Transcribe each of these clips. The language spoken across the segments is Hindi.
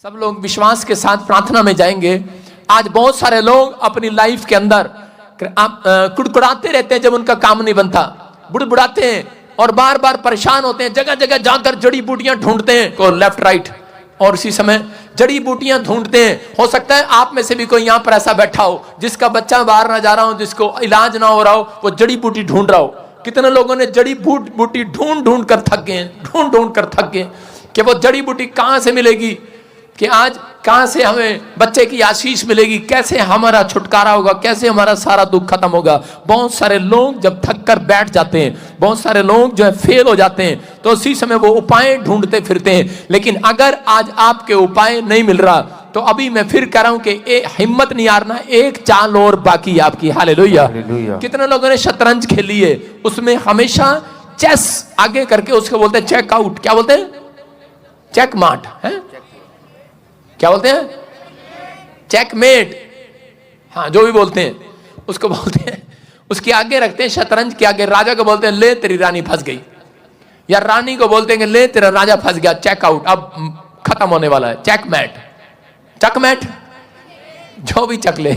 सब लोग विश्वास के साथ प्रार्थना में जाएंगे। आज बहुत सारे लोग अपनी लाइफ के अंदर कुड़कुड़ाते रहते हैं जब उनका काम नहीं बनता, बुड़बुड़ाते हैं और बार बार परेशान होते हैं, जगह जगह जाकर जड़ी बूटियां ढूंढते हैं, को लेफ्ट राइट, और इसी समय जड़ी बूटियां ढूंढते हैं। हो सकता है आप में से भी कोई यहां पर ऐसा बैठा हो जिसका बच्चा बाहर ना जा रहा हो, जिसको इलाज ना हो रहा हो, वो जड़ी बूटी ढूंढ रहा हो। कितने लोगों ने जड़ी बूटी ढूंढ ढूंढ कर थक गए, ढूंढ ढूंढ कर थक गए कि वो जड़ी बूटी कहां से मिलेगी, कि आज कहां से हमें बच्चे की आशीष मिलेगी, कैसे हमारा छुटकारा होगा, कैसे हमारा सारा दुख खत्म होगा। बहुत सारे लोग जब थक कर बैठ जाते हैं, बहुत सारे लोग जो है फेल हो जाते हैं, तो उसी समय वो उपाय ढूंढते फिरते हैं। लेकिन अगर आज आपके उपाय नहीं मिल रहा तो अभी मैं फिर कह रहा हूं कि हिम्मत नहीं हारना, एक चाल और बाकी आपकी। हालेलुया। कितने लोगों ने शतरंज खेली है, उसमें हमेशा चेस आगे करके उसको बोलते हैं चेक आउट, क्या बोलते हैं, चेक मार्ट है, क्या बोलते हैं, चेकमेट, हाँ जो भी बोलते हैं उसको बोलते हैं। उसके आगे रखते हैं शतरंज के आगे, राजा को बोलते हैं ले तेरी रानी फंस गई, या रानी को बोलते हैं ले तेरा राजा फंस गया, चेक आउट, अब खत्म होने वाला है, चेकमेट, चकमेट, जो भी चक ले।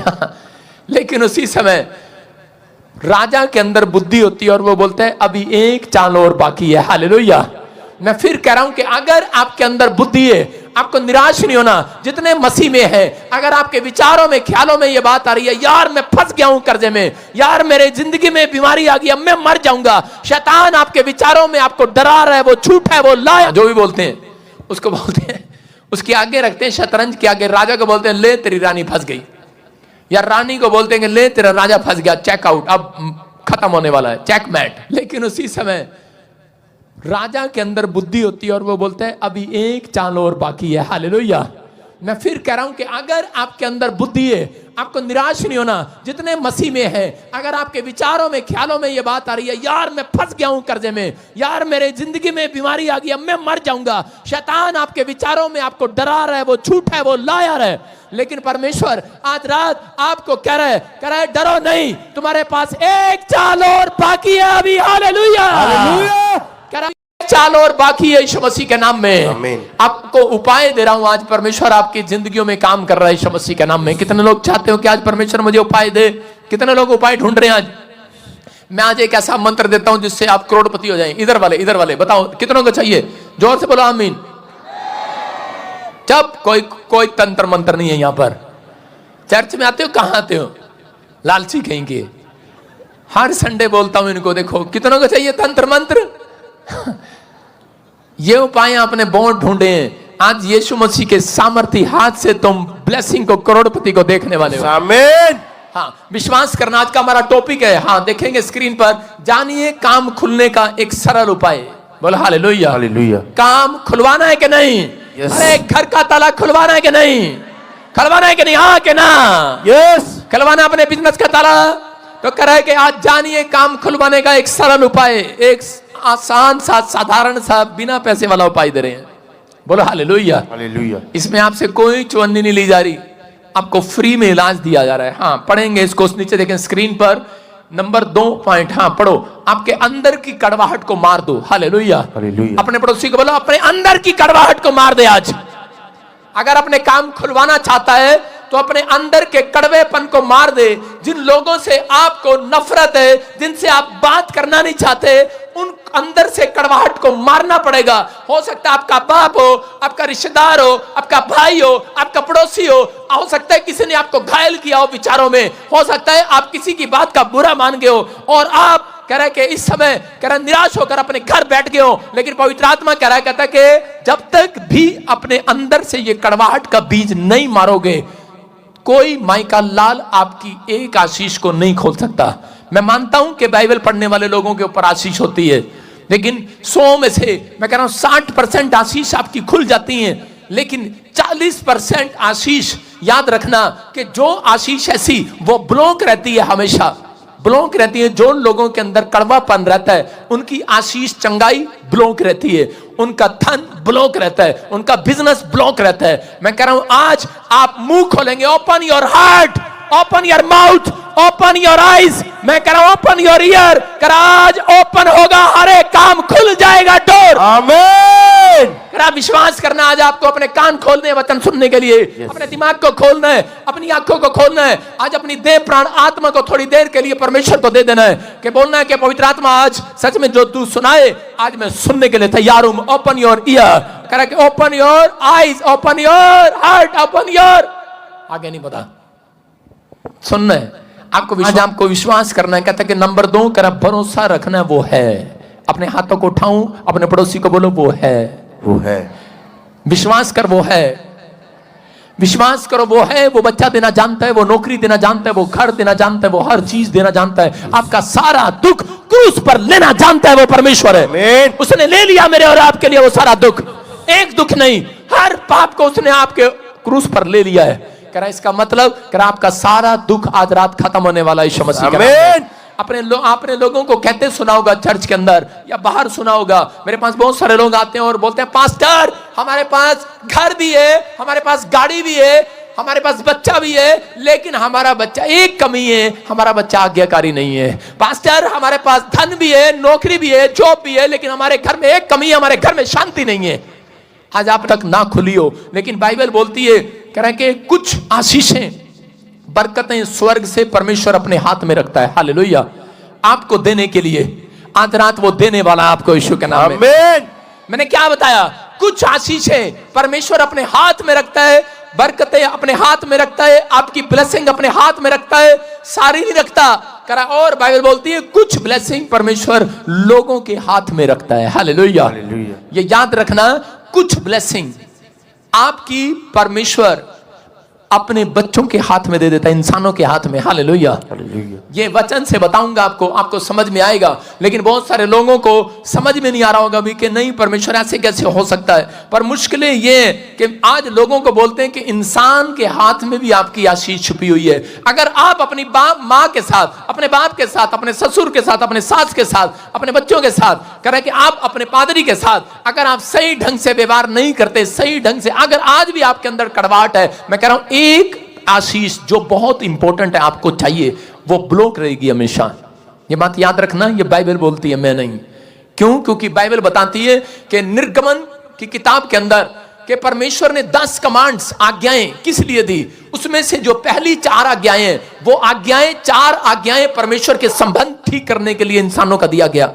लेकिन उसी समय राजा के अंदर बुद्धि होती है और वो बोलता है अभी एक चाल और बाकी है। हालेलुया। मैं फिर कह रहा हूं कि अगर आपके अंदर बुद्धि है, आपको निराश नहीं होना, जितने मसीह में है, अगर आपके विचारों में ख्यालों में ये बात आ रही है यार मैं फंस गया हूं कर्जे में, यार मेरे जिंदगी में बीमारी आ गई, अब मैं मर जाऊंगा, शैतान आपके विचारों में आपको डरा रहा है, वो झूठ है, वो लाया, जो भी बोलते हैं उसको बोलते हैं, उसके आगे रखते हैं शतरंज के आगे, राजा को बोलते हैं ले तेरी रानी फंस गई, या रानी को बोलते हैं ले तेरा राजा फंस गया, चेक आउट, अब खत्म होने वाला है, चेकमेट। लेकिन उसी समय राजा के अंदर बुद्धि होती है और वो बोलता है अभी एक चाल और बाकी है। हालेलुया। मैं फिर कह रहा हूं कि अगर आपके अंदर बुद्धि है, आपको निराश नहीं होना, जितने मसीह में है, अगर आपके विचारों में ख्यालों में ये बात आ रही है यार मैं फंस गया हूं कर्जे में, यार मेरे जिंदगी में बीमारी आ गई, अब मैं मर जाऊंगा, शैतान आपके विचारों में आपको डरा रहा है, वो झूठ है, वो लायर है, लेकिन परमेश्वर आज रात आपको कह रहा है डरो नहीं, तुम्हारे पास एक चाल और बाकी है अभी। हालेलुया। चाल और बाकी है यीशु मसीह के नाम में। आपको उपाय दे रहा हूं आज, परमेश्वर आपकी जिंदगियों में काम कर रहा है यीशु मसीह के नाम में। कितने लोग चाहते हो कि आज परमेश्वर मुझे उपाय दे, कितने लोग उपाय ढूंढ रहे हैं आज? मैं आज एक ऐसा मंत्र देता हूं जिससे आप करोड़पति हो जाएं। इधर वाले बताओ कितनों को चाहिए, जोर से बोलो आमीन। जब कोई तंत्र मंत्र नहीं है यहां पर। चर्च में आते हो, कहां आते हो, लालची कहेंगे, हर संडे बोलता हूं इनको, देखो कितनों को चाहिए तंत्र मंत्र। ये उपाय आपने बहुत ढूंढे हैं, आज यीशु मसीह के सामर्थी हाथ से तुम ब्लेसिंग को, करोड़पति को देखने वाले हो। आमीन। हाँ, विश्वास करना आज का हमारा टॉपिक है। हाँ, देखेंगे स्क्रीन पर, जानिए काम खुलने का एक सरल उपाय। बोलो हालेलुया। हालेलुया। काम खुलवाना है कि नहीं? अरे घर का ताला खुलवाना है कि नहीं? खुलवाना है कि नहीं? हाँ कि ना? यस। खुलवाना अपने बिजनेस का ताला, तो कह रहा है कि आज जानिए काम खुलवाने का एक सरल उपाय, एक आसान सा, साधारण सा, बिना पैसे वाला उपाय दे रहे हैं। बोलो हालेलुया। हालेलुया। इसमें आपसे कोई चुन्नी नहीं ली जा रही, आपको फ्री में इलाज दिया जा रहा है। हाँ, पढ़ेंगे इसको, नीचे देखें स्क्रीन पर नंबर 2 पॉइंट। हाँ पढ़ो, आपके अंदर की कड़वाहट को मार दो। हालेलुया। हालेलुया। अपने पड़ोसी को बोलो अपने अंदर की कड़वाहट को मार दे आज। अगर अपने काम खुलवाना चाहता है तो अपने अंदर के कड़वेपन को मार दे। जिन लोगों से आपको नफरत है, जिनसे आप बात करना नहीं चाहते, उन अंदर से कड़वाहट को मारना पड़ेगा। हो सकता है आपका बाप हो, आपका रिश्तेदार हो, आपका भाई हो, आपका पड़ोसी हो सकता है किसी ने आपको घायल किया हो विचारों में, हो सकता है आप किसी की बात का बुरा मान गए हो और आप कह रहे कि इस समय कह रहे निराश होकर अपने घर बैठ गए हो। लेकिन पवित्र आत्मा कह रहा है, कहता है कि जब तक भी अपने अंदर से ये कड़वाहट का बीज नहीं मारोगे, कोई माई का लाल आपकी एक आशीष को नहीं खोल सकता। मैं मानता हूं कि बाइबल पढ़ने वाले लोगों के ऊपर आशीष होती है, लेकिन 100 में से मैं कह रहा हूं 60% आशीष आपकी खुल जाती है, लेकिन 40% आशीष याद रखना कि जो आशीष ऐसी वो ब्लॉक रहती है, हमेशा ब्लॉक रहती है। जो लोगों के अंदर कड़वापन रहता है उनकी आशीष चंगाई ब्लॉक रहती है, उनका धन ब्लॉक रहता है, उनका बिजनेस ब्लॉक रहता है। मैं कह रहा हूं आज आप मुंह खोलेंगे, open your heart, open your mouth, open your eyes, मैं कह रहा हूं ओपन योर ईयर, कर आज ओपन होगा, हर एक काम खुल जाएगा, डोर। आमीन। आप विश्वास करना, आज आपको अपने कान खोलने हैं वचन सुनने के लिए, अपने दिमाग को खोलना है, अपनी आंखों को खोलना है, आज अपनी देह प्राण आत्मा को थोड़ी देर के लिए परमेश्वर को दे देना है कि बोलना है कि पवित्र आत्मा आज सच में जो तू सुनाए आज मैं सुनने के लिए तैयार हूं। ओपन योर ईयर, कह रहा कि open your eyes, open your heart, open your, आगे नहीं पता, सुनना है आपको, आज आपको विश्वास करना है। कहता है कि नंबर 2 करा भरोसा रखना है, वो है। अपने हाथों को उठाऊं, अपने पड़ोसी को बोलो वो है, वो है। विश्वास कर वो है, विश्वास करो वो है। वो बच्चा देना जानता है, वो नौकरी देना जानता है, वो घर देना जानता है, वो हर चीज देना जानता है। आपका सारा दुख क्रूस पर लेना जानता है, वो परमेश्वर है। उसने ले लिया मेरे और आपके लिए वो सारा दुख, एक दुख नहीं, हर पाप को उसने आपके क्रूस पर ले लिया है। कह रहा इसका मतलब कह रहा आपका सारा दुख आज रात खत्म होने वाला है यीशु मसीह का। आपने लोगों को कहते सुना होगा चर्च के अंदर या बाहर सुना होगा, मेरे पास बहुत सारे लोग आते हैं और बोलते हैं पास्टर हमारे पास घर भी है, हमारे पास गाड़ी भी है, हमारे पास बच्चा भी है, लेकिन हमारा बच्चा एक कमी है, हमारा बच्चा आज्ञाकारी नहीं है। पास्टर हमारे पास धन भी है, नौकरी भी है, जॉब भी है, लेकिन हमारे घर में एक कमी है, हमारे घर में शांति नहीं है। आज आप तक ना खुली हो, लेकिन बाइबल बोलती है कह रहे कि कुछ आशीषें बरकतें स्वर्ग से परमेश्वर अपने हाथ में रखता है। हालेलुया, आपको देने के लिए आज रात वो देने वाला आपको यीशु के नाम में। मैंने क्या बताया, कुछ आशीषें परमेश्वर अपने हाथ में रखता है, बरकतें अपने हाथ में रखता है, आपकी ब्लेसिंग अपने हाथ में रखता है, सारी नहीं रखता करा। और बाइबल बोलती है कुछ ब्लेसिंग परमेश्वर लोगों के हाथ में रखता है। हालेलुया, ये याद रखना, कुछ ब्लेसिंग आपकी परमेश्वर अपने बच्चों के हाथ में दे देता है, इंसानों के हाथ में। हालेलुया, ये वचन से बताऊंगा आपको समझ में आएगा, लेकिन बहुत सारे लोगों को समझ में नहीं आ रहा होगा भी कि नहीं परमेश्वर ऐसे कैसे हो सकता है। पर मुश्किलें ये कि आज लोगों को बोलते हैं कि इंसान के हाथ में भी आपकी आशीष छुपी हुई है। अगर आप अपनी माँ के साथ, अपने बाप के साथ, अपने ससुर के साथ, अपने सास के साथ, अपने बच्चों के साथ, कह रहे कि आप अपने पादरी के साथ अगर आप सही ढंग से व्यवहार नहीं करते, सही ढंग से अगर आज भी आपके अंदर कड़वाहट है, मैं कह रहा हूं एक आशीष जो बहुत इंपॉर्टेंट है आपको चाहिए, वो ब्लॉक रहेगी हमेशा। ये बात याद रखना, ये बाइबल बोलती है, मैं नहीं। क्यों? क्योंकि बाइबल बताती है कि निर्गमन की किताब के अंदर कि परमेश्वर ने 10 कमांड्स, आज्ञाएं किस लिए दी, उसमें से जो पहली 4 आज्ञाएं, वो आज्ञाएं 4 आज्ञाएं परमेश्वर के संबंध ठीक करने के लिए इंसानों का दिया गया।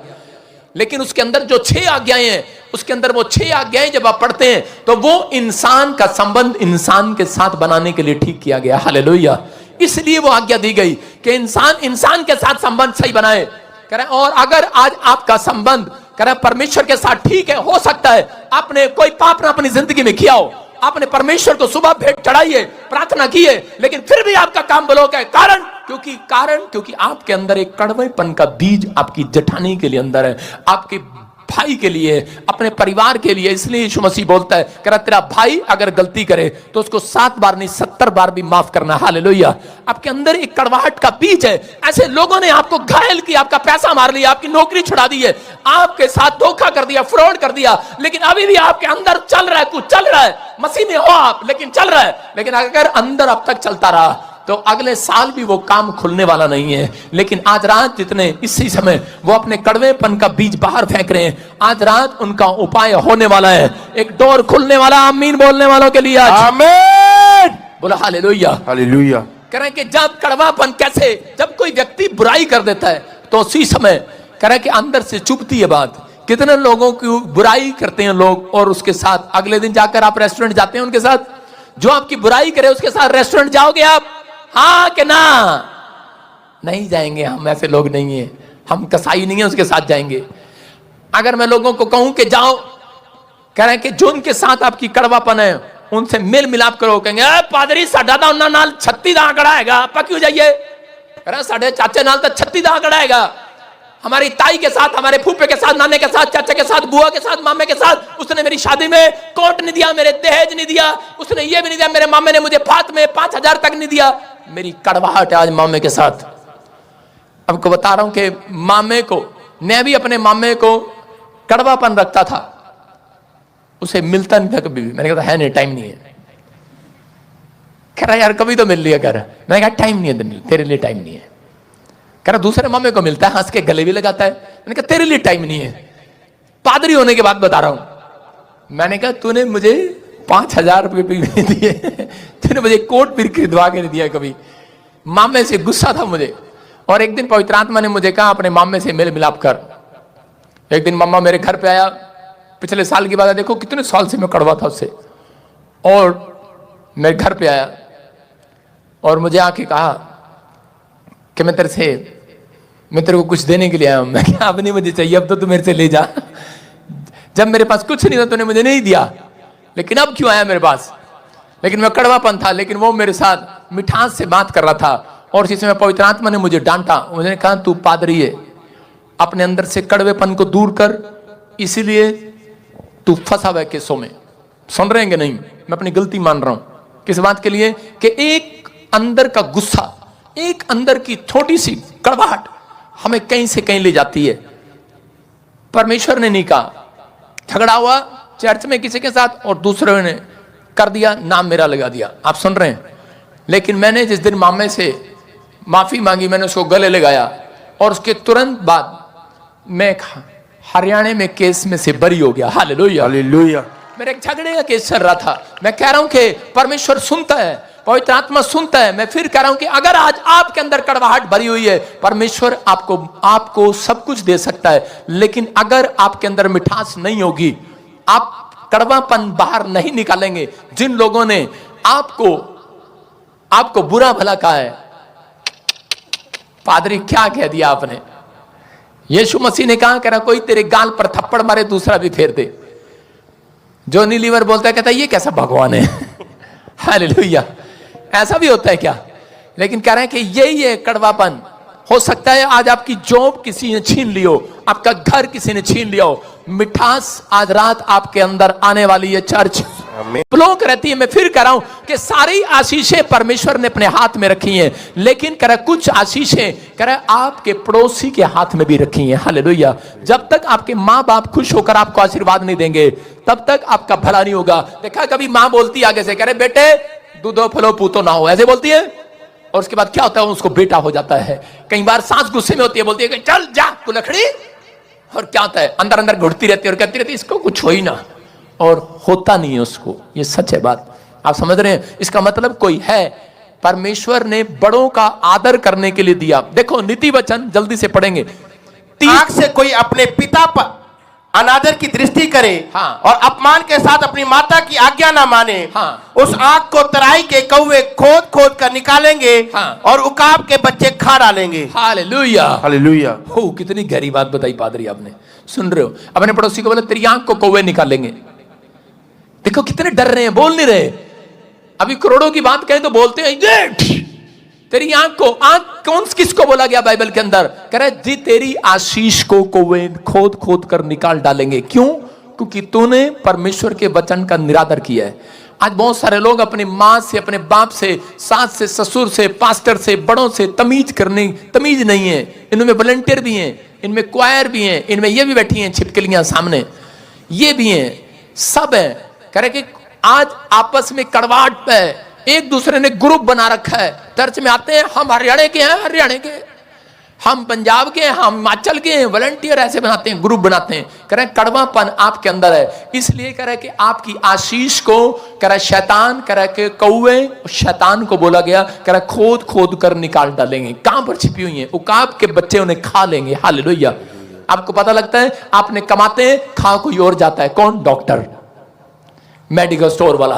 लेकिन उसके अंदर जो 6 आज्ञाएं हैं, उसके अंदर वो 6 आज्ञाएं जब आप पढ़ते हैं तो वो इंसान का संबंध इंसान के साथ बनाने के लिए ठीक किया गया। हालेलुया, इसलिए वो आज्ञा दी गई कि इंसान के साथ संबंध सही बनाए। कह रहे और अगर आज आपका संबंध कह रहे परमेश्वर के साथ ठीक है, हो सकता है आपने कोई पाप ना अपनी जिंदगी में किया हो, आपने परमेश्वर को सुबह भेंट चढ़ाई है, प्रार्थना की है, लेकिन फिर भी आपका काम ब्लॉक है। कारण क्योंकि आपके अंदर एक कड़वेपन का बीज आपकी जेठानी के लिए अंदर है, आपके भाई के लिए, अपने परिवार के लिए। इसलिए यीशु मसीह बोलता है कह रहा तेरा भाई अगर गलती करे तो उसको 7 बार नहीं 70 बार भी माफ करना। हालेलुया, आपके अंदर एक कड़वाहट का बीज है। ऐसे लोगों ने आपको घायल किया, आपका पैसा मार लिया, आपकी नौकरी छुड़ा दी है, आपके साथ धोखा कर दिया, फ्रॉड कर दिया, लेकिन अभी भी आपके अंदर चल रहा है, कुछ चल रहा है, मसीह में हो आप, लेकिन चल रहा है। लेकिन अगर अंदर अब तक चलता रहा तो अगले साल भी वो काम खुलने वाला नहीं है। लेकिन आज रात जितने इसी समय वो अपने कड़वेपन का बीज बाहर फेंक रहे हैं, आज रात उनका उपाय होने वाला है, एक डोर खुलने वाला। आमीन बोलने वालों के लिए आमीन बोला। Hallelujah, hallelujah. कह रहे हैं कि जब कड़वापन कैसे, जब कोई व्यक्ति बुराई कर देता है तो उसी समय कह रहे हैं कि अंदर से चुभती है बात। कितने लोगों की बुराई करते हैं लोग और उसके साथ अगले दिन जाकर आप रेस्टोरेंट जाते हैं उनके साथ, जो आपकी बुराई करे उसके साथ रेस्टोरेंट जाओगे आप? हाँ कि ना? नहीं जाएंगे, हम ऐसे लोग नहीं है, हम कसाई नहीं है उसके साथ जाएंगे। अगर मैं लोगों को कहूं कि जाओ, कह रहे हैं कि जो उनके साथ आपकी कड़वापन है उनसे मेल मिलाप करो, कहेंगे पादरी साडा दा उन्हां नाल 36 दा आंकड़ा हैगा, आप क्यों जाइए? कह रहे साडे चाचे नाल तो 36 दा आंकड़ा हैगा, हमारी ताई के साथ, हमारे फूफे के साथ, नाने के साथ, चाचा के साथ, बुआ के साथ, मामे के साथ, उसने मेरी शादी में कोट नहीं दिया, मेरे दहेज नहीं दिया, उसने ये भी नहीं दिया, मेरे मामे ने मुझे फात में 5000 तक नहीं दिया। मेरी कड़वाहट है आज मामे के साथ। आपको बता रहा हूं कि मामे को, मैं भी अपने मामे को कड़वापन रखता था, उसे मिलता नहीं था कभी भी। मैंने कहा है नहीं, टाइम नहीं है। कह रहा यार कभी तो मिल लिया कर। मैंने कहा टाइम नहीं है, तेरे लिए टाइम नहीं है। कह रहा दूसरे मामे को मिलता है, हंस के गले भी लगाता है। मैंने कहा तेरे लिए टाइम नहीं है। पादरी होने के बाद बता रहा हूं, मैंने कहा तूने मुझे 5,000 रुपये भी नहीं दिए, तूने मुझे कोट भी खरीदवा के नहीं दिया कभी। मामे से गुस्सा था मुझे। और एक दिन पवित्र आत्मा ने मुझे कहा अपने मामे से मेल मिलाप कर। एक दिन मम्मा मेरे घर पे आया, पिछले साल की बात है, देखो कितने साल से मैं कड़वा था उससे, और मेरे घर पे आया और मुझे आके कहा कि मैं तेरे को कुछ देने के लिए आया हूं। मैं क्या, अब नहीं मुझे चाहिए, अब तो तू मेरे से ले जा। जब मेरे पास कुछ नहीं था तूने मुझे नहीं दिया, लेकिन अब क्यों आया मेरे पास? लेकिन मैं कड़वापन था, लेकिन वो मेरे साथ मिठास से बात कर रहा था। और इसी समय पवित्र आत्मा ने मुझे डांटा, उन्होंने कहा तू पादरी है, अपने अंदर से कड़वेपन को दूर कर, इसीलिए तू फंसा हुआ है केसों में। सुन रहे हैं कि नहीं? मैं अपनी गलती मान रहा हूं। किस बात के लिए? कि एक अंदर का गुस्सा, एक अंदर की छोटी सी कड़वाहट हमें कहीं से कहीं ले जाती है। परमेश्वर ने नहीं कहा, झगड़ा हुआ चर्च में किसी के साथ और दूसरे ने कर दिया, नाम मेरा लगा दिया। आप सुन रहे हैं? लेकिन मैंने जिस दिन मामे से माफी मांगी, मैंने उसको गले लगाया और उसके तुरंत बाद मैं हरियाणा में केस में से बरी हो गया। Hallelujah, hallelujah. मेरे एक झगड़े का केस चल रहा था। मैं कह रहा हूं कि परमेश्वर सुनता है, पवित्र आत्मा सुनता है। मैं फिर कह रहा हूं कि अगर आज आपके अंदर कड़वाहट भरी हुई है, परमेश्वर आपको सब कुछ दे सकता है, लेकिन अगर आपके अंदर मिठास नहीं होगी, आप कड़वापन बाहर नहीं निकालेंगे। जिन लोगों ने आपको बुरा भला कहा है, पादरी क्या कह दिया आपने? यीशु मसीह ने कहा, कह रहा कोई तेरे गाल पर थप्पड़ मारे दूसरा भी फेर दे। जॉनी लीवर बोलता है, कहता है ये कैसा भगवान है? हालेलुया। ऐसा भी होता है क्या? लेकिन कह रहे हैं कि यही है कड़वापन। हो सकता है आज आपकी जॉब किसी ने छीन लियो, आपका घर किसी ने छीन लिया हो, मिठास आज रात आपके अंदर आने वाली है। चर्च ब्लॉक रहती है। मैं फिर कह रहा हूं कि सारी आशीषें परमेश्वर ने अपने हाथ में रखी हैं, लेकिन कह रहा कुछ आशीषें कह रहा आपके पड़ोसी के हाथ में भी रखी हैं। हालेलुया। जब तक आपके माँ बाप खुश होकर आपको आशीर्वाद नहीं देंगे, तब तक आपका भला नहीं होगा। देखा कभी माँ बोलती आगे से, कह रहे बेटे दूधो फलो पूतो ना हो, ऐसे बोलती है, और उसके बाद क्या होता है, उसको बेटा हो जाता है। कई बार सास गुस्से में होती है, बोलती है कि चल जा तू लकड़ी, और क्या होता है, अंदर अंदर घुटती रहती है और कहती रहती है इसको कुछ हो ही ना, और होता नहीं है उसको। ये सच है बात, आप समझ रहे हैं? इसका मतलब कोई है, परमेश्वर ने बड़ों का आदर करने के लिए दिया। देखो नीति वचन जल्दी से पढ़ेंगे। आंख से कोई अपने पिता पर अनादर की दृष्टि करे, हाँ, और अपमान के साथ अपनी माता की आज्ञा ना माने, हाँ, उस आंख को तराई के कौवे खोद खोद कर निकालेंगे, हाँ, और उकाब के बच्चे खा डालेंगे। Hallelujah, hallelujah. हो कितनी गहरी बात बताई पादरी आपने। सुन रहे हो? अपने पड़ोसी को बोले तेरी आंख को कौवे निकालेंगे। देखो कितने डर रहे हैं, बोल नहीं रहे। अभी करोड़ों की बात कहें तो बोलते हैं तेरी आंख को, आंख कौन किसको बोला गया बाइबल के अंदर? कह रहा है जी तेरी आशीष को कौवे खोद खोद कर निकाल डालेंगे। क्यों? क्योंकि तूने परमेश्वर के वचन का निरादर किया है। आज बहुत सारे लोग अपनी माँ से, अपने बाप से, सास से, ससुर से, पास्टर से, बड़ों से तमीज नहीं है। इनमें वॉलंटियर भी हैं, इनमें क्वायर भी हैं, इनमें ये भी बैठी हैं छिपकलियां सामने, ये भी हैं, सब है। कह रहे कि आज आपस में कड़वाहट पे एक दूसरे ने ग्रुप बना रखा है। चर्च में आते हैं, हम हरियाणा के हैं, हरियाणा के, हम पंजाब के हैं, हम हिमाचल के हैं, वॉलंटियर ऐसे बनाते हैं, ग्रुप बनाते हैं। कह रहे कड़वापन आपके अंदर है, इसलिए कह रहे कि आपकी आशीष को कह रहे शैतान, कह रहे कि कौवे शैतान को बोला गया, कह रहे खोद खोद कर निकाल डालेंगे। कहां पर छिपी हुई है? उकाब के बच्चे उन्हें खा लेंगे। हालेलुया। आपको पता लगता है आपने कमाते हैं, खा कोई और जाता है। कौन? डॉक्टर, मेडिकल स्टोर वाला।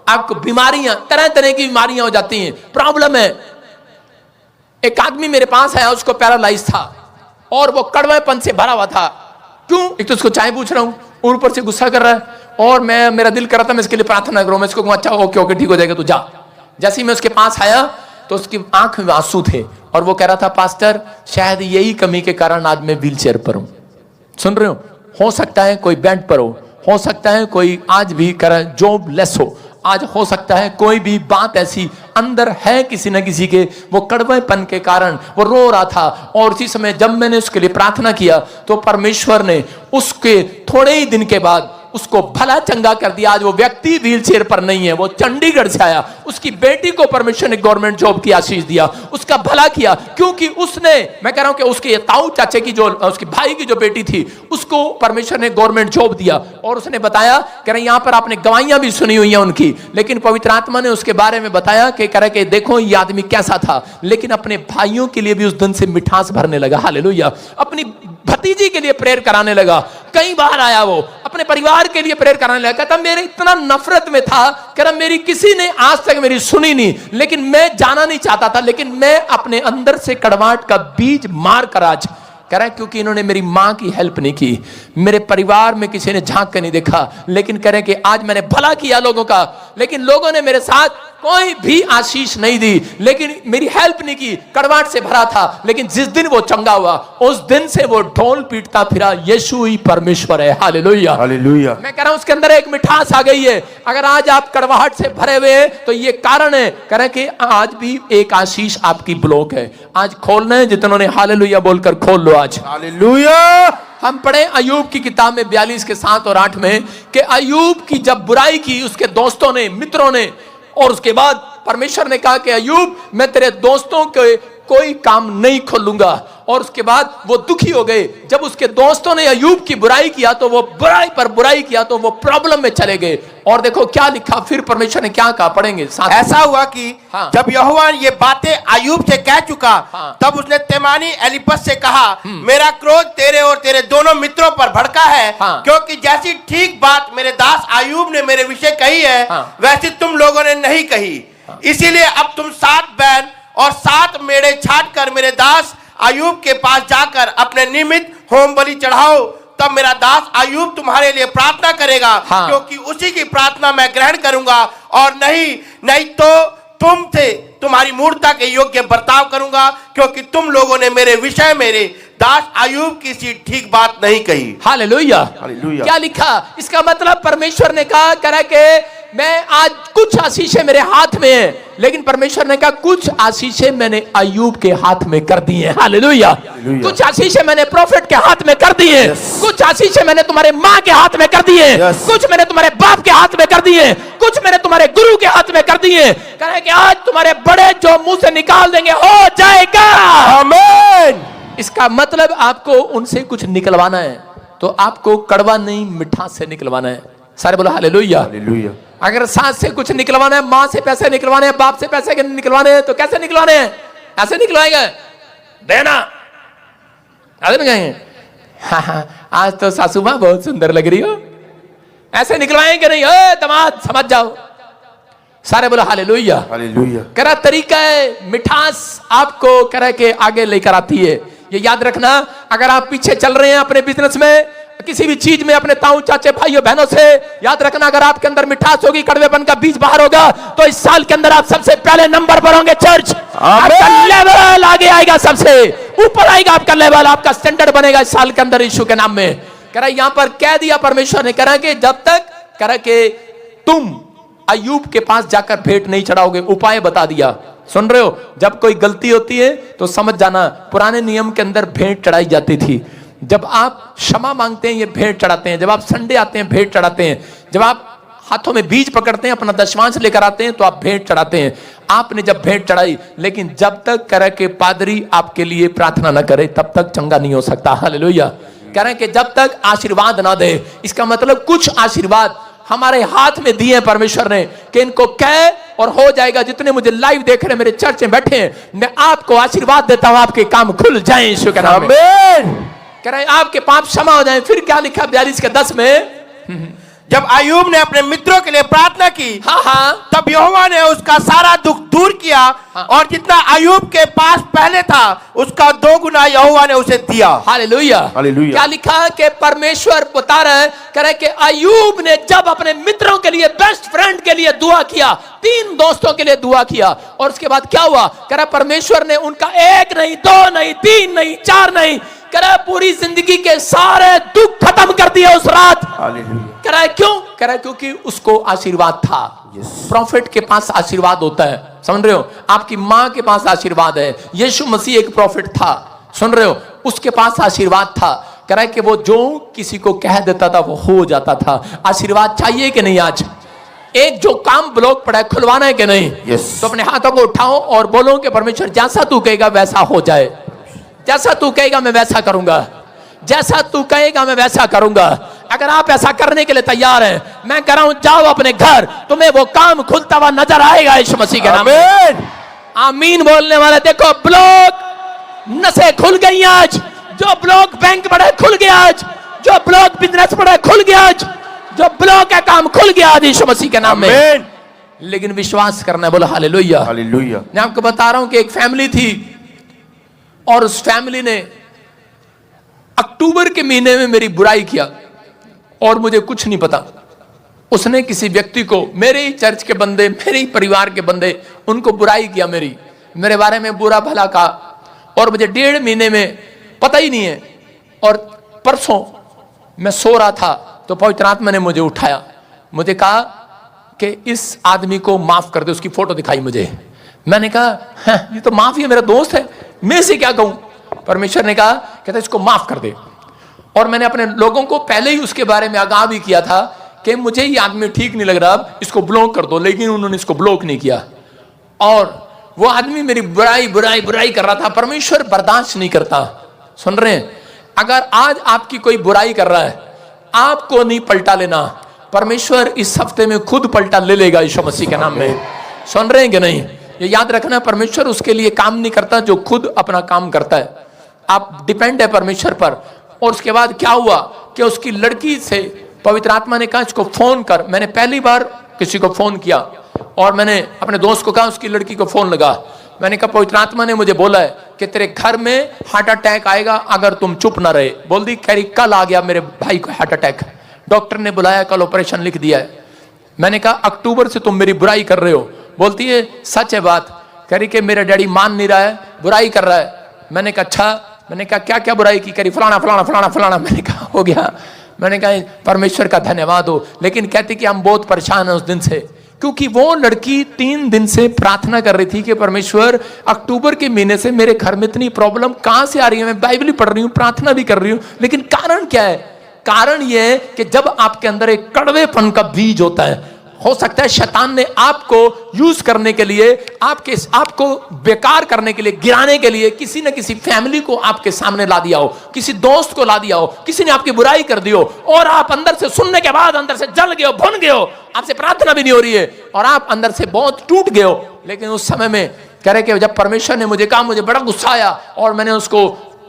आपको बीमारियां, तरह तरह की बीमारियां हो जाती हैं, प्रॉब्लम है। एक आदमी मेरे पास आया, उसको पैरालाइज था और वो कड़वेपन से भरा हुआ था। क्यों? एक तो उसको चाय पूछ रहा हूं और ऊपर से गुस्सा कर रहा है, और मेरा दिल कर रहा था मैं इसके लिए प्रार्थना करूं। मैं इसको कहूं अच्छा ओके ओके ठीक हो जाएगा, तू जा। जैसे ही मैं उसके पास आया तो उसकी आंख में आंसू थे और वो कह रहा था पास्टर शायद यही कमी के कारण आज मैं व्हील चेयर पर हूं। सुन रहे हो सकता है कोई बेड पर हो सकता है कोई आज भी कर जॉब लेस आज हो सकता है कोई भी बात ऐसी अंदर है किसी न किसी के, वो कड़वेपन के कारण वो रो रहा था। और उसी समय जब मैंने उसके लिए प्रार्थना किया तो परमेश्वर ने उसके थोड़े ही दिन के बाद उसको भला चंगा कर दिया। आज वो व्यक्ति व्हील चेयर पर नहीं है, वो चंडीगढ़ से आया। उसकी बेटी को परमेश्वर ने गवर्नमेंट जॉब की आशीष दिया, उसका भला किया, क्योंकि उसने, मैं कह रहा हूं कि उसके ताऊ चाचे की जो, उसके भाई की जो बेटी थी, उसको परमेश्वर ने गवर्नमेंट जॉब दिया। और उसने बताया, कह रहे यहां पर आपने गवाहियां भी सुनी हुई हैं उनकी, लेकिन पवित्र आत्मा ने उसके बारे में बताया कि कह रहे कि देखो ये आदमी कैसा था, लेकिन अपने भाइयों के लिए भी उस दिन से मिठास भरने लगा। हालेलुया। अपनी भतीजी के लिए प्रेयर कराने लगा। कई बार आया वो, अपने परिवार के लिए प्रेयर कराने लगा। कहता मेरे इतना नफरत में था, कह रहा मेरी किसी ने आज तक मेरी सुनी नहीं, लेकिन मैं जाना नहीं चाहता था, लेकिन मैं अपने अंदर से कड़वाहट का बीज मार कर आज, कह रहा है क्योंकि इन्होंने मेरी मां की हेल्प नहीं की, मेरे परिवार में किसी ने झांक कर नहीं देखा, लेकिन कह रहे कि आज मैंने भला किया लोगों का, लेकिन लोगों ने मेरे साथ कोई भी आशीष नहीं दी, लेकिन मेरी हेल्प नहीं की, कड़वाहट से भरा था। लेकिन जिस दिन वो चंगा हुआ, उस दिन से वो ढोल पीटता फिरा, यीशु ही परमेश्वर है। Hallelujah, hallelujah. मैं कह रहा हूं उसके अंदर एक मिठास आ गई है। अगर आज आप कड़वाहट से भरे हुए हैं तो ये कारण है, कह रहे कि आज भी एक आशीष आपकी ब्लॉक है। आज खोलना है, जितनों ने हालेलुया बोलकर खोल लो आज। हालेलुया। हम पढ़े अय्यूब की किताब में 42 के 7 और 8 में कि अय्यूब की जब बुराई की उसके दोस्तों ने, मित्रों ने, और उसके बाद परमेश्वर ने कहा कि अय्यूब मैं तेरे दोस्तों के कोई काम नहीं खोलूंगा, और उसके बाद वो दुखी हो गए। जब उसके दोस्तों ने अय्यूब की बुराई किया तो वो बुराई पर बुराई किया तो वो प्रॉब्लम में चले गए। और देखो क्या लिखा फिर परमेश्वर ने क्या कहा, पढ़ेंगे साथ। ऐसा हुआ कि जब यहोवा ये बातें अय्यूब से कह चुका, तब उसने तेमानी एलीपस से कहा, मेरा क्रोध तेरे और तेरे दोनों मित्रों पर भड़का है, क्योंकि जैसी ठीक बात मेरे दास अय्यूब ने मेरे विषय कही है, वैसी तुम लोगों ने नहीं कही। इसीलिए अब तुम 7 बैल और 7 मेढ़े छाट कर मेरे दास अय्यूब के पास जाकर अपने निमित्त होम बलि चढ़ाओ, तब मेरा दास अय्यूब तुम्हारे लिए प्रार्थना करेगा, क्योंकि उसी की प्रार्थना मैं ग्रहण करूंगा, और नहीं तो तुम थे तुम्हारी मूर्खता के योग्य बर्ताव करूंगा, क्योंकि तुम लोगों ने मेरे विषय मेरे दास अय्यूब की सी ठीक बात नहीं कही। Hallelujah, hallelujah. क्या लिखा, इसका मतलब परमेश्वर ने कहा करे कि मैं आज कुछ आशीषें मेरे हाथ में है, लेकिन परमेश्वर ने कहा कुछ आशीषें मैंने अय्यूब के हाथ में कर दी हैं। हालेलुया। कुछ आशीषें मैंने प्रॉफिट के हाथ में कर दी हैं, कुछ आशीषें मैंने तुम्हारे माँ के हाथ में कर दी हैं, कुछ मैंने तुम्हारे बाप के हाथ में कर दी हैं, कुछ मैंने तुम्हारे गुरु के हाथ में कर दी हैं। कहे कि आज तुम्हारे बड़े जो मुंह से निकाल देंगे हो जाएगा। आमीन। इसका मतलब आपको उनसे कुछ निकलवाना है, तो आपको कड़वा नहीं मिठास से निकलवाना है। सारे बोलो हालेलुया, हालेलुया। अगर सास से कुछ निकलवाना है, माँ से पैसे निकलवाने हैं, बाप से पैसे निकलवाने हैं, तो कैसे निकलवाने हैं? ऐसे निकलवाएंगे, देना ऐसे निकलेंगे। हाँ, आज तो सासू माँ बहुत सुंदर लग रही हो, ऐसे निकलवाएंगे नहीं। दामाद समझ जाओ। सारे बोलो हालेलुया, हालेलुया। कह रहा तरीका है, मिठास आपको कह रहा के आगे लेकर आती है। ये याद रखना, अगर आप पीछे चल रहे हैं अपने बिजनेस में, किसी भी चीज में, अपने ताऊ चाचे भाइयों बहनों से, याद रखना अगर आपके अंदर मिठास होगी, कड़वेपन का बीज बाहर होगा, तो इस साल के अंदर आप सबसे पहले नंबर पर होंगे। चर्च आपका लेवल आगे आएगा, सबसे ऊपर आएगा आपका लेवल, आपका स्टैंडर्ड बनेगा इस साल के अंदर यीशु के नाम में। कह रहा यहां पर कह दिया परमेश्वर ने, कह रहा कि जब तक कह रहा कि तुम अय्यूब के पास जाकर भेंट नहीं चढ़ाओगे, उपाय बता दिया। सुन रहे हो, जब कोई गलती होती है तो समझ जाना, पुराने नियम के अंदर भेंट चढ़ाई जाती थी। जब आप क्षमा मांगते हैं ये भेंट चढ़ाते हैं, जब आप संडे आते हैं भेंट चढ़ाते हैं, जब आप हाथों में बीज पकड़ते हैं अपना दशमांश लेकर आते हैं तो आप भेंट चढ़ाते हैं। आपने जब भेंट चढ़ाई, लेकिन जब तक कह रहे कि पादरी आपके लिए प्रार्थना न करे तब तक चंगा नहीं हो सकता। हालेलुया। कह रहे कि जब तक आशीर्वाद ना दे, इसका मतलब कुछ आशीर्वाद हमारे हाथ में दिए परमेश्वर ने कि इनको कह और हो जाएगा। जितने मुझे लाइव देख रहे हैं, मेरे चर्च में बैठे हैं, मैं आपको आशीर्वाद देता हूं, आपके काम खुल जाएं यीशु के नाम में। कह रहे आपके पाप क्षमा हो जाएं। फिर क्या लिखा 42 के 10 में, जब अय्यूब ने अपने मित्रों के लिए प्रार्थना की, तब यहोवा ने उसका सारा दुख दूर किया, और जितना अय्यूब के पास पहले था उसका 2 गुना यहोवा ने उसे दिया। Hallelujah, hallelujah. क्या लिखा कि परमेश्वर बता रहा है, कह रहे कि अय्यूब ने जब अपने मित्रों के लिए, बेस्ट फ्रेंड के लिए दुआ किया, 3 दोस्तों के लिए दुआ किया, और उसके बाद क्या हुआ, कह रहा परमेश्वर ने उनका 1 नहीं, 2 नहीं, 3 नहीं, 4 नहीं, कह रहा पूरी जिंदगी के सारे दुख खत्म कर दिए उस रात। कह रहा है क्यों? कह रहा है क्योंकि उसको आशीर्वाद था। प्रॉफिट के पास आशीर्वाद होता है, समझ रहे हो? आपकी माँ के पास आशीर्वाद है। यीशु मसीह एक प्रॉफिट था, सुन रहे हो? उसके पास आशीर्वाद था। कह रहा है कि वो जो किसी को कह देता था वो हो जाता था। आशीर्वाद चाहिए कि नहीं? आज एक जो काम ब्लॉक पड़ा है खुलवाना है कि नहीं? तो अपने हाथों को उठाओ और बोलो कि परमेश्वर जैसा तू कहेगा वैसा हो जाए, जैसा तू कहेगा मैं वैसा करूंगा, जैसा तू कहेगा मैं वैसा करूंगा। अगर आप ऐसा करने के लिए तैयार हैं, मैं कह रहा हूं जाओ अपने घर, तुम्हें वो काम खुलता हुआ नजर आएगा यीशु मसीह के नाम में। आमीन बोलने वाले देखो, ब्लॉक नसें खुल गई आज, जो ब्लॉक बैंक पड़े खुल गया आज, जो ब्लॉक बिजनेस पड़े खुल गया आज, जो ब्लॉक का काम खुल गया आज यीशु मसीह के नाम में। लेकिन विश्वास करना है, बोलो हालेलुया हालेलुया। मैं आपको बता रहा हूं कि एक फैमिली थी और उस फैमिली ने अक्टूबर के महीने में मेरी बुराई किया और मुझे कुछ नहीं पता। उसने किसी व्यक्ति को, मेरे ही चर्च के बंदे, मेरे ही परिवार के बंदे, उनको बुराई किया, मेरे बारे में बुरा भला कहा और मुझे 1.5 महीने में पता ही नहीं है। और परसों मैं सो रहा था तो पवित्र आत्मा ने मुझे उठाया, मुझे कहा कि इस आदमी को माफ कर दे। उसकी फोटो दिखाई मुझे, मैंने कहा ये तो माफ ही है, मेरा दोस्त है, मैं से क्या कहूं। परमेश्वर ने कहा कहता इसको माफ कर दे। और मैंने अपने लोगों को पहले ही उसके बारे में आगाह भी किया था कि मुझे ये आदमी ठीक नहीं लग रहा, इसको ब्लॉक कर दो, लेकिन उन्होंने इसको ब्लॉक नहीं किया। और वो आदमी मेरी बुराई बुराई बुराई कर रहा था। परमेश्वर बर्दाश्त नहीं करता। सुन रहे हैं? अगर आज आपकी कोई बुराई कर रहा है, आपको नहीं पलटा लेना, परमेश्वर इस हफ्ते में खुद पलटा ले लेगा यीशु मसीह के नाम में। सुन रहे हैं कि नहीं? ये याद रखना, परमेश्वर उसके लिए काम नहीं करता जो खुद अपना काम करता है। आप डिपेंड है परमेश्वर पर। और उसके बाद क्या हुआ कि उसकी लड़की से पवित्र आत्मा ने कहा इसको फोन कर। मैंने पहली बार किसी को फोन किया और मैंने अपने दोस्त को कहा उसकी लड़की को फोन लगा। मैंने कहा पवित्र आत्मा ने मुझे बोला है कि तेरे घर में हार्ट अटैक आएगा अगर तुम चुप ना रहे। बोल दी कह रही कल आ गया मेरे भाई को हार्ट अटैक, डॉक्टर ने बुलाया, कल ऑपरेशन लिख दिया है। मैंने कहा अक्टूबर से तुम मेरी बुराई कर रहे हो। बोलती है सच है बात। कह रही कि मेरा डैडी मान नहीं रहा है, बुराई कर रहा है। मैंने कहा अच्छा। मैंने कहा क्या क्या बुराई की? करी फलाना फलाना फलाना फलाना। मैंने कहा हो गया। मैंने कहा परमेश्वर का धन्यवाद हो। लेकिन कहती कि हम बहुत परेशान हैं उस दिन से, क्योंकि वो लड़की 3 दिन से प्रार्थना कर रही थी कि परमेश्वर अक्टूबर के महीने से मेरे घर में इतनी प्रॉब्लम कहां से आ रही है। मैं बाइबल पढ़ रही हूँ, प्रार्थना भी कर रही हूँ, लेकिन कारण क्या है? कारण यह है कि जब आपके अंदर एक कड़वेपन का बीज होता है, हो सकता है शैतान ने आपको यूज करने के लिए, आपको बेकार करने के लिए, गिराने के लिए किसी न किसी फैमिली को आपके सामने ला दिया हो, किसी दोस्त को ला दिया हो, किसी ने आपकी बुराई कर दी हो और आप अंदर से सुनने के बाद अंदर से जल गए हो, भुन गए हो, आपसे प्रार्थना भी नहीं हो रही है और आप अंदर से बहुत टूट गए हो। लेकिन उस समय में कह रहे कि जब परमेश्वर ने मुझे कहा, मुझे बड़ा गुस्सा आया और मैंने उसको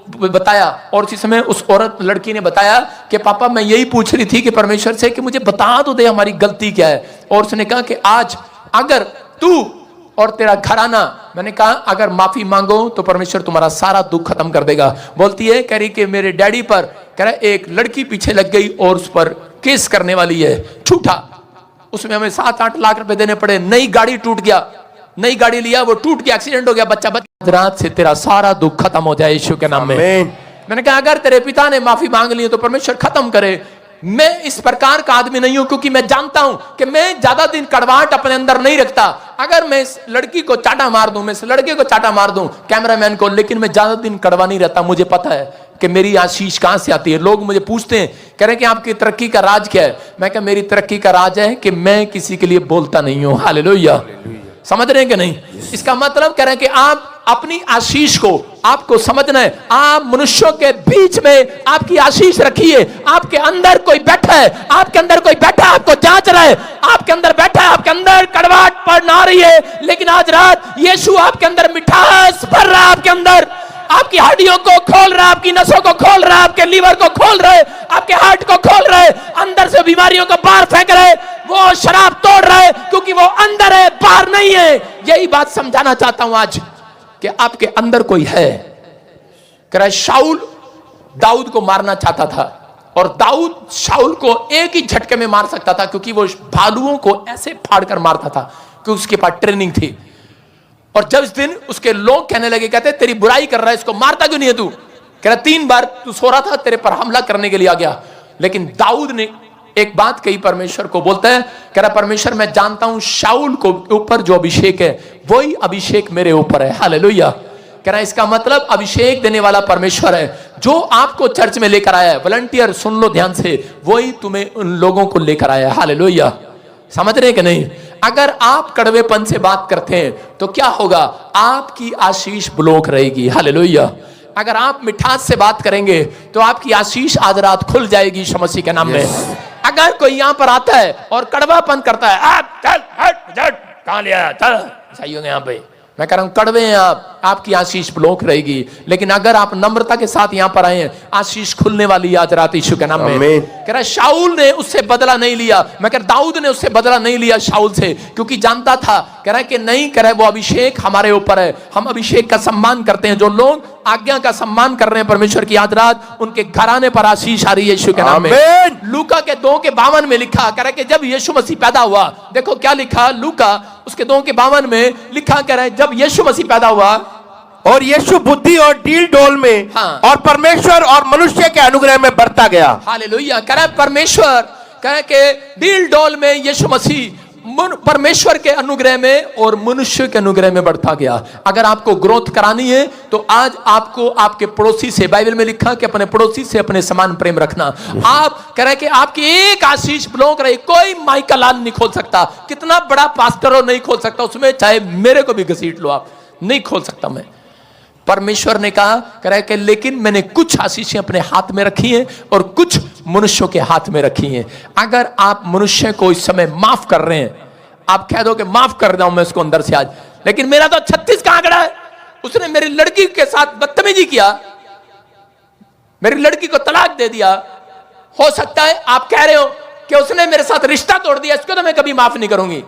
बताया। और उसी समय उस औरत लड़की ने बताया कि पापा मैं यही पूछ रही थी कि परमेश्वर से कि मुझे बता दो दे हमारी गलती क्या है। और उसने कहा कि आज अगर तू और तेरा घराना, मैंने कहा अगर माफी मांगो तो परमेश्वर तुम्हारा सारा दुख खत्म कर देगा। बोलती है कह रही कि मेरे डैडी पर कह रहा एक लड़की पीछे लग गई और उस पर केस करने वाली है, झूठा। उसमें हमें 7-8 लाख रुपए देने पड़े। नई गाड़ी टूट गया, नई गाड़ी लिया, वो टूट गया, एक्सीडेंट हो गया, बच्चा रात से तेरा सारा दुख खत्म हो जाए यीशु के नाम में। मैंने कहा अगर तेरे पिता ने माफी मांग ली तो परमेश्वर खत्म करे। मैं इस प्रकार का आदमी नहीं हूं, क्योंकि मैं जानता हूं कि मैं ज्यादा दिन कड़वाहट अपने अंदर नहीं रखता। अगर मैं इस लड़की को चाटा मार दूं, मैं इस लड़के को चाटा मार दूं, कैमरामैन को, लेकिन मैं ज्यादा दिन कड़वा नहीं रहता। मुझे पता है कि मेरी आशीष कहां से आती है। लोग मुझे पूछते हैं, कह रहे हैं कि आपकी तरक्की का राज क्या है? मैं कहा मेरी तरक्की का राज है कि मैं किसी के लिए बोलता नहीं हूं। हालेलुया। समझ रहे हैं कि नहीं? इसका मतलब कह रहे हैं कि आप अपनी आशीष को आपको समझना है। आप मनुष्यों के बीच में आपकी आशीष रखिए। आपके अंदर कोई बैठा है, आपके अंदर कोई बैठा है, आपको जांच रहा है, आपके अंदर बैठा है, आपके अंदर कड़वाहट पर ना रही है, लेकिन आज रात यीशु आपके अंदर मिठास भर रहा है, आपके अंदर आपकी हड्डियों को खोल रहा है, आपकी नसों को खोल रहा है, आपके लीवर को खोल रहा है, आपके हार्ट को खोल रहा है, अंदर से बीमारियों को बाहर फेंक रहा है। वो शराब तोड़ रहा है क्योंकि वो अंदर है, बाहर नहीं है। यही बात समझाना चाहता हूं आज कि आपके अंदर कोई है। कह रहा शाऊल दाऊद को मारना चाहता था और दाऊद शाऊल को एक ही झटके में मार सकता था, क्योंकि वो भालुओं को ऐसे फाड़कर मारता था कि उसके पास ट्रेनिंग थी। और जब इस दिन उसके लोग कहने लगे, कहते तेरी बुराई कर रहा है, इसको मारता क्यों नहीं है तू? कह रहा 3 बार तू सो रहा था, तेरे पर हमला करने के लिए आ गया। लेकिन दाऊद ने एक बात कही परमेश्वर को, बोलता है कह रहा परमेश्वर मैं जानता हूं शाऊल को ऊपर जो अभिषेक है वही अभिषेक मेरे ऊपर है। हालेलुया। कह रहा है इसका मतलब अभिषेक देने वाला परमेश्वर है। जो आपको चर्च में लेकर आया है, वॉलंटियर सुन लो ध्यान से, वही तुम्हें उन लोगों को लेकर आया है। हालेलुया, समझ रहे कि नहीं? अगर आप कड़वेपन से बात करते हैं तो क्या होगा? आपकी आशीष ब्लॉक रहेगी। हालेलुया। अगर आप मिठास से बात करेंगे तो आपकी आशीष आज रात खुल जाएगी यीशु मसीह के नाम में। अगर कोई यहाँ पर आता है और कड़वापन करता है, आप चल हट हट कहां ले आया, चल सही होंगे यहाँ पे, मैं कह रहा हूं कड़वे हैं आप, आपकी आशीष ब्लॉक रहेगी। लेकिन अगर आप नम्रता के साथ यहाँ पर आए हैं, आशीष खुलने वाली आज रात यीशु के नाम में। कह रहा शाऊल ने उससे बदला नहीं लिया, मैं कह दाऊद ने उससे बदला नहीं लिया शाऊल से, क्योंकि जानता था, कह रहा है कि नहीं, कह रहा है वो अभिषेक हमारे ऊपर है, हम अभिषेक का सम्मान करते हैं। जो लोग आज्ञा का सम्मान कर रहे हैं परमेश्वर की आज रात, उनके घराने पर आशीष आ रही है यीशु के नाम में। लूका के 2:52 में लिखा, कह रहा है कि जब यीशु मसीह पैदा हुआ, देखो क्या लिखा लूका उसके 2:52 में लिखा, कह रहा है जब यीशु मसीह पैदा हुआ और यीशु बुद्धि और डील डोल में और परमेश्वर और मनुष्य के अनुग्रह में बढ़ता गया। हालेलुया। कह रहा है परमेश्वर, कह रहा है कि डील डोल में यीशु मसीह परमेश्वर के अनुग्रह में और मनुष्य के अनुग्रह में बढ़ता गया। अगर आपको ग्रोथ करानी है तो आज आपको आपके पड़ोसी से, बाइबल में लिखा कि अपने पड़ोसी से अपने समान प्रेम रखना। आप कह रहे हैं कि आपकी एक आशीष ब्लॉक रही, कोई माइकल आन नहीं खोल सकता, कितना बड़ा पास्टर हो नहीं खोल सकता उसमें, चाहे मेरे को भी घसीट लो, आप नहीं खोल सकता मैं। परमेश्वर ने कहा, कह रहा है कि लेकिन मैंने कुछ आशीषें अपने हाथ में रखी हैं और कुछ मनुष्यों के हाथ में रखी हैं। अगर आप मनुष्य को इस समय माफ कर रहे हैं, आप कह दो कि माफ कर दूं मैं उसको अंदर से आज, लेकिन मेरा तो 36 का आंकड़ा है, उसने मेरी लड़की के साथ बदतमीजी किया, मेरी लड़की को तलाक दे दिया, हो सकता है आप कह रहे हो कि उसने मेरे साथ रिश्ता तोड़ दिया, इसको तो मैं कभी माफ नहीं करूंगी,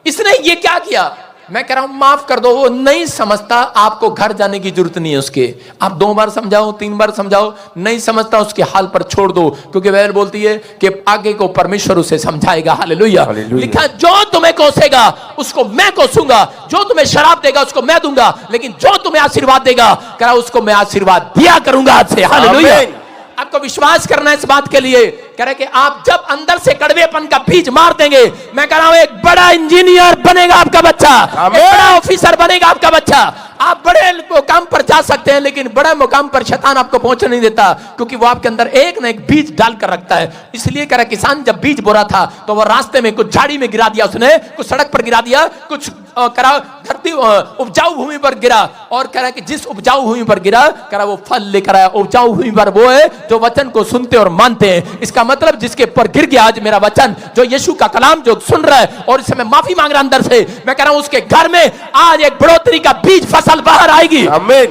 इसने ये क्या किया। मैं कह रहा हूं माफ कर दो, वो नहीं समझता, आपको घर जाने की जरूरत नहीं है उसके, आप 2 बार समझाओ 3 बार समझाओ, नहीं समझता उसके हाल पर छोड़ दो, क्योंकि बाइबल बोलती है कि आगे को परमेश्वर उसे समझाएगा। हालेलुया। लिखा जो तुम्हें कोसेगा उसको मैं कोसूंगा, जो तुम्हें शराब देगा उसको मैं दूंगा, लेकिन जो तुम्हें आशीर्वाद देगा कह रहा उसको मैं आशीर्वाद दिया करूंगा आज से। हालेलुया। आपको विश्वास करना है इस बात के लिए, कह रहे कि आप जब अंदर से कड़वेपन का बीज मार देंगे, मैं कह रहा हूं एक बड़ा इंजीनियर बनेगा आपका बच्चा, एक बड़ा ऑफिसर बनेगा आपका बच्चा। आप बड़े मुकाम पर जा सकते हैं, लेकिन बड़े मुकाम पर शैतान आपको पहुंचने नहीं देता, क्योंकि वो आपके अंदर एक ना एक बीज डाल कर रखता है। इसलिए कह रहा किसान जब बीज बोरा था तो वो रास्ते में कुछ झाड़ी में गिरा दिया उसने, कुछ सड़क पर गिरा दिया, कुछ करा धरती उपजाऊ भूमि पर गिरा, और कह रहा कि जिस उपजाऊ भूमि पर गिरा कह रहा वो फल लेकर आया। उपजाऊ भूमि पर वो है जो वचन को सुनते और मानते हैं। इसका मतलब जिसके पर गिर गया आज मेरा वचन, जो यीशु का कलाम जो सुन रहा है और इस समय माफी मांग रहा अंदर से, मैं कह रहा हूं उसके घर में आज एक बढ़ोतरी का बीज फसल बाहर आएगी। आमीन।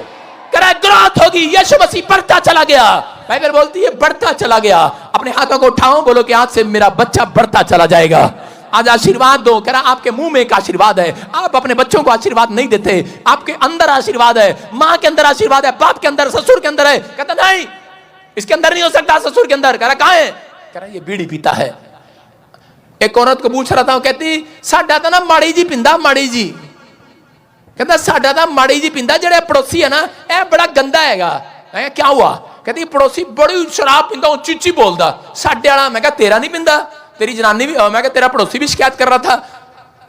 कह रहा ग्रोथ होगी, यीशु मसीह बढ़ता चला गया। बाइबल बोलती है बढ़ता चला गया। अपने हाथों को उठाओ, बोलो कि आज से मेरा बच्चा बढ़ता चला जाएगा। आज आशीर्वाद दो। कह रहा आपके मुंह में एक आशीर्वाद है, आप अपने बच्चों को आशीर्वाद नहीं देते, आपके अंदर आशीर्वाद है, मां के अंदर आशीर्वाद है, बाप के अंदर, ससुर के अंदर है। कहता नहीं इसके अंदर नहीं हो सकता, ससुर के अंदर। कह रहा कहां है? कह रहा ये बीड़ी पीता है। एक औरत को पूछ रहा था, कहती साडा तो ना माड़ी जी पिंदा, माड़ी जी। कहता साडा तो माड़ी जी पिंदा, जेड़ा पड़ोसी है ना यह बड़ा गंदा हैगा। मैं क्या हुआ? कहती पड़ोसी बड़ी शराब पिंदा, उच्ची उच्ची बोलता, साडे वाला। मैं कहा तेरा नहीं पिंदा, तेरी जनानी भी, मैं तेरा पड़ोसी भी शिकायत कर रहा था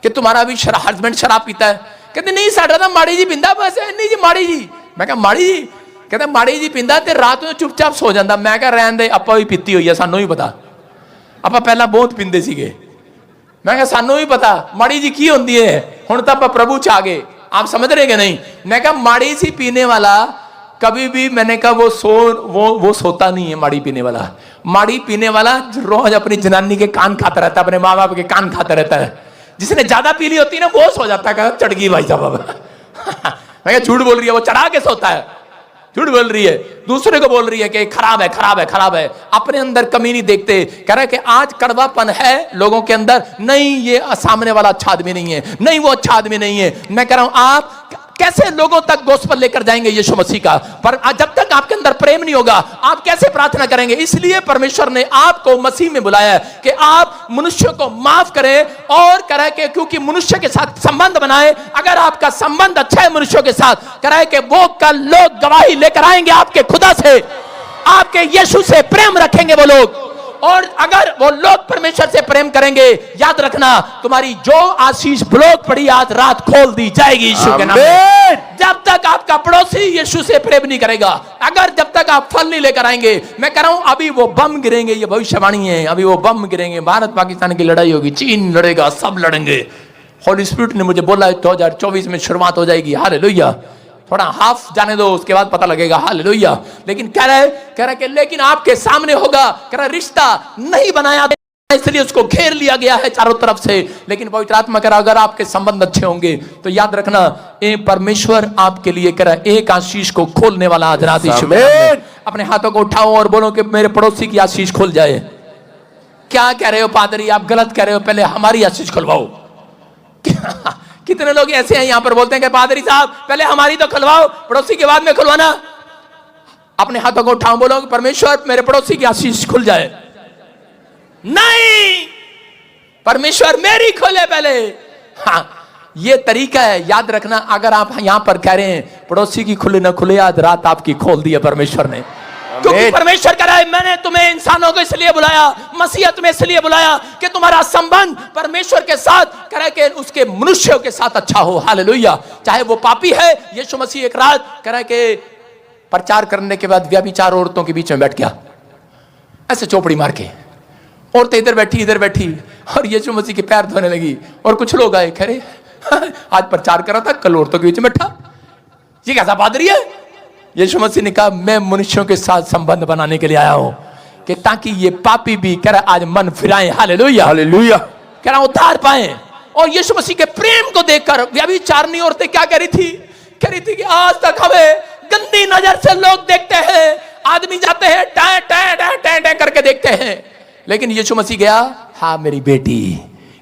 कि तुम्हारा भी हस्बैंड शराब पीता है। कहते नहीं साडा तो माड़ी जी पिंदा, बस नहीं जी माड़ी जी। मैं कहा माड़ी जी? कहते माड़ी जी पिंदा ते रात में चुपचाप सो जाता। मैं कहा रहन दे, आपां भी पीती हुई है, सानू भी पता, आपां पहला बहुत पींदे सीगे। मैं कहा सानू भी पता माड़ी जी की होंदी है, हुण तां आपां प्रभु च आ गए। आप समझ रहे कि नहीं? मैं कहा माड़ी सी पीने वाला कभी भी, मैंने कहा वो सोता नहीं है। माड़ी पीने वाला, माड़ी पीने वाला रोज अपनी जनानी के कान खाता रहता है, अपने माँ बाप के कान खाता रहता है। जिसने ज्यादा पी ली होती है ना वो सो जाता है, चढ़ गई भाई साहब। मैं झूठ बोल रही है, वो चढ़ा के सोता है, झूठ बोल रही है, दूसरे को बोल रही है कि खराब है खराब है खराब है, अपने अंदर कमी नहीं देखते। कह रहा है कि आज कड़वापन है लोगों के अंदर, नहीं ये सामने वाला अच्छा आदमी नहीं है, नहीं वो अच्छा आदमी नहीं है। मैं कह रहा हूं आप कैसे लोगों तक गोस्पेल लेकर जाएंगे यीशु मसीह का? पर जब तक आपके अंदर प्रेम नहीं होगा आप कैसे प्रार्थना करेंगे? इसलिए परमेश्वर ने आपको मसीह में बुलाया है कि आप मनुष्य को माफ करें और करें कि क्योंकि मनुष्य के साथ संबंध बनाए। अगर आपका संबंध अच्छा है मनुष्यों के साथ, करें कि वो कल लोग गवाही लेकर आएंगे आपके खुदा से, आपके यीशु से प्रेम रखेंगे वो लोग। और अगर वो लोग परमेश्वर से प्रेम करेंगे, याद रखना तुम्हारी जो आशीष ब्लॉक पड़ी आज रात खोल दी जाएगी यीशु के नाम में। जब तक आपका पड़ोसी यीशु से प्रेम नहीं करेगा, अगर जब तक आप फल नहीं लेकर आएंगे, मैं कह रहा हूं अभी वो बम गिरेंगे, ये भविष्यवाणी है, अभी वो बम गिरेंगे, भारत पाकिस्तान की लड़ाई होगी, चीन लड़ेगा, सब लड़ेंगे। होली स्पिरिट ने मुझे बोला 2024 में शुरुआत हो जाएगी। हालेलुया। थोड़ा हाफ जाने दो, उसके बाद पता लगेगा। हालेलुया। लेकिन कह रहा है कि लेकिन आपके सामने होगा, कह रहा रिश्ता नहीं बनाया इसलिए उसको घेर लिया गया है चारों तरफ से। लेकिन पवित्र आत्मा कह रहा अगर आपके संबंध अच्छे होंगे तो याद रखना परमेश्वर आपके लिए कह रहा एक आशीष को खोलने वाला आज रात यीशु में। अपने हाथों को उठाओ और बोलो कि मेरे पड़ोसी की आशीष खुल जाए। क्या कह रहे हो पादरी, आप गलत कह रहे हो, पहले हमारी आशीष खुलवाओ। कितने लोग ऐसे हैं यहां पर बोलते हैं कि पादरी साहब पहले हमारी तो खुलवाओ, पड़ोसी के बाद में खुलवाना। अपने हाथों को उठाओ, बोलो कि परमेश्वर मेरे पड़ोसी की आशीष खुल जाए। नहीं, परमेश्वर मेरी खोले पहले। हाँ, ये तरीका है, याद रखना। अगर आप यहां पर कह रहे हैं पड़ोसी की खुले ना खुले, आज रात आपकी खोल दी है परमेश्वर ने। क्योंकि परमेश्वर कह रहा है मैंने तुम्हें इंसानों को इसलिए बुलाया, मसीह तुम्हें इसलिए बुलाया कि तुम्हारा संबंध परमेश्वर के साथ कह रहा है कि उसके मनुष्यों के साथ अच्छा हो। हालेलुया। चाहे वो पापी है, यीशु मसीह एक रात कह रहा है कि प्रचार करने के बाद व्यभिचार औरतों के बीच में बैठ गया, ऐसे चौपड़ी मार के। औरतें इधर बैठी और यीशु मसीह के पैर धोने लगी। और कुछ लोग आए, खरे आज प्रचार कर रहा था, कल औरतों के बीच में बैठा, ये कैसा पादरी है। यीशु मसीह ने कहा मैं मनुष्यों के साथ संबंध बनाने के लिए आया हूं कि ताकि ये पापी भी कह रहा आज मन फिराएं। Hallelujah hallelujah. कह रहा उद्धार पाएं। और यीशु मसीह के प्रेम को देखकर व्यभिचारिणी औरतें क्या कह रही थी कि आज तक हमें गंदी नजर से लोग देखते हैं, आदमी जाते हैं टां टां टां टां टां करके देखते हैं, लेकिन यीशु मसीह गया, हाँ मेरी बेटी,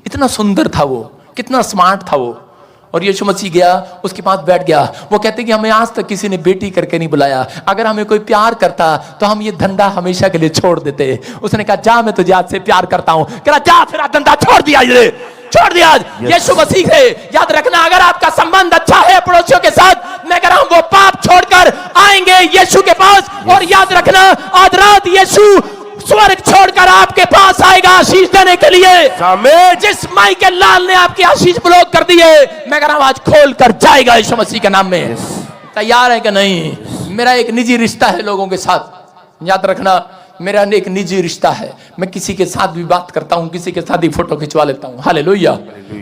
इतना सुंदर था वो, कितना स्मार्ट था वो। और यीशु मसीह गया, उसके पास बैठ गया। वो कहते कि हमें आज तक किसी ने बेटी करके नहीं बुलाया, अगर हमें कोई प्यार करता तो हम ये धंधा हमेशा के लिए छोड़ देते। उसने कहा जा मैं तुझे आज से प्यार करता हूं। कह रहा जा फिर धंधा छोड़ दिया, छोड़ दिया। यीशु मसीह से याद रखना, अगर आपका संबंध अच्छा है पड़ोसियों के साथ, मैं कह रहा हूं वो पाप छोड़कर आएंगे यीशु के पास। और याद रखना आज रात यीशु स्वर्ग छोड़कर आपके पास आएगा आशीष देने के लिए। जिस माई के लाल ने आपकी आशीष ब्लॉक कर दी है, मैं कह रहा हूं आज खोल कर जाएगा यीशु मसीह के नाम में। तैयार है कि नहीं? मेरा एक निजी रिश्ता है लोगों के साथ, याद रखना मेरा एक निजी रिश्ता है। मैं किसी के साथ भी बात करता हूं, किसी के साथ ही फोटो खिंचवा लेता हूं। हालेलुया।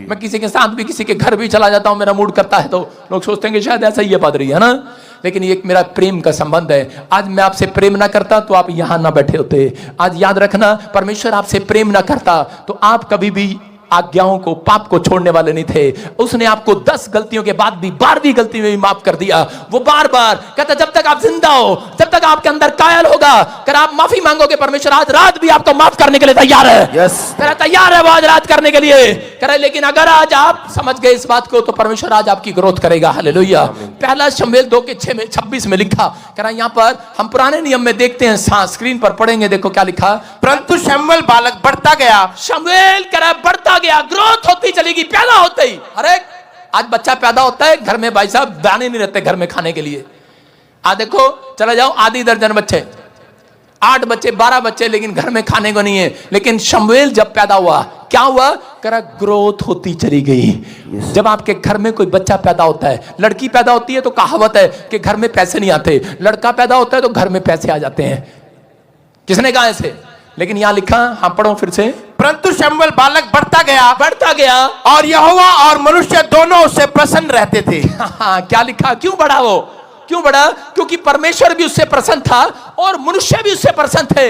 मैं किसी के साथ भी किसी के घर भी चला जाता हूं, मेरा मूड करता है तो लोग सोचते हैं कि शायद ऐसा ही है पादरी, है ना। लेकिन ये मेरा प्रेम का संबंध है। आज मैं आपसे प्रेम ना करता तो आप यहां ना बैठे होते। आज याद रखना परमेश्वर आपसे प्रेम ना करता तो आप कभी भी आज्ञाओं को, पाप को छोड़ने वाले नहीं थे। उसने आपको 10 गलतियों के बाद भी 12वीं गलती में भी माफ कर दिया। वो बार बार कहता जब तक आप जिंदा हो, जब तक आपके अंदर कायल होगा, अगर आप माफी मांगोगे परमेश्वर आज रात भी आपको माफ करने के लिए तैयार है। तेरा तैयार है वो आज रात करने के लिए। कह रहा लेकिन अगर आज आप समझ गए इस बात को तो परमेश्वर आज आपकी ग्रोथ करेगा। हालेलुया। पहला शमूएल 2:26 में लिखा, कह रहा यहां पर हम पुराने नियम में देखते हैं, स्क्रीन पर पढ़ेंगे, देखो क्या लिखा। परंतु शमूएल बालक बढ़ता गया, शमूएल कह रहा बढ़ता गया, ग्रोथ होती चलेगी। पैदा होते ही, अरे आज बच्चा पैदा होता है घर में, भाई साहब दाने नहीं रहते घर में खाने के लिए। देखो चला जाओ आधी दर्जन बच्चे, 8 बच्चे 12 बच्चे, लेकिन घर में खाने को नहीं है। लेकिन शमूएल जब पैदा हुआ क्या हुआ? करा ग्रोथ होती चली गई। जब आपके घर में कोई बच्चा पैदा होता है, लड़की पैदा होती है तो कहावत है कि घर में पैसे नहीं आते, लड़का पैदा होता है तो घर में पैसे आ जाते हैं। किसने कहा ऐसे? लेकिन यहां लिखा, हाँ पढ़ो फिर से। परंतु शमूएल बालक बढ़ता गया और यहोवा और मनुष्य दोनों उससे प्रसन्न रहते थे। क्या लिखा? क्यों बढ़ा वो? क्यों बढ़ा? क्योंकि परमेश्वर भी उससे प्रसन्न था और मनुष्य भी उससे प्रसन्न थे।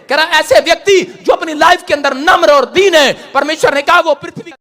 कह रहा ऐसे व्यक्ति जो अपनी लाइफ के अंदर नम्र और दीन है, परमेश्वर ने कहा वो पृथ्वी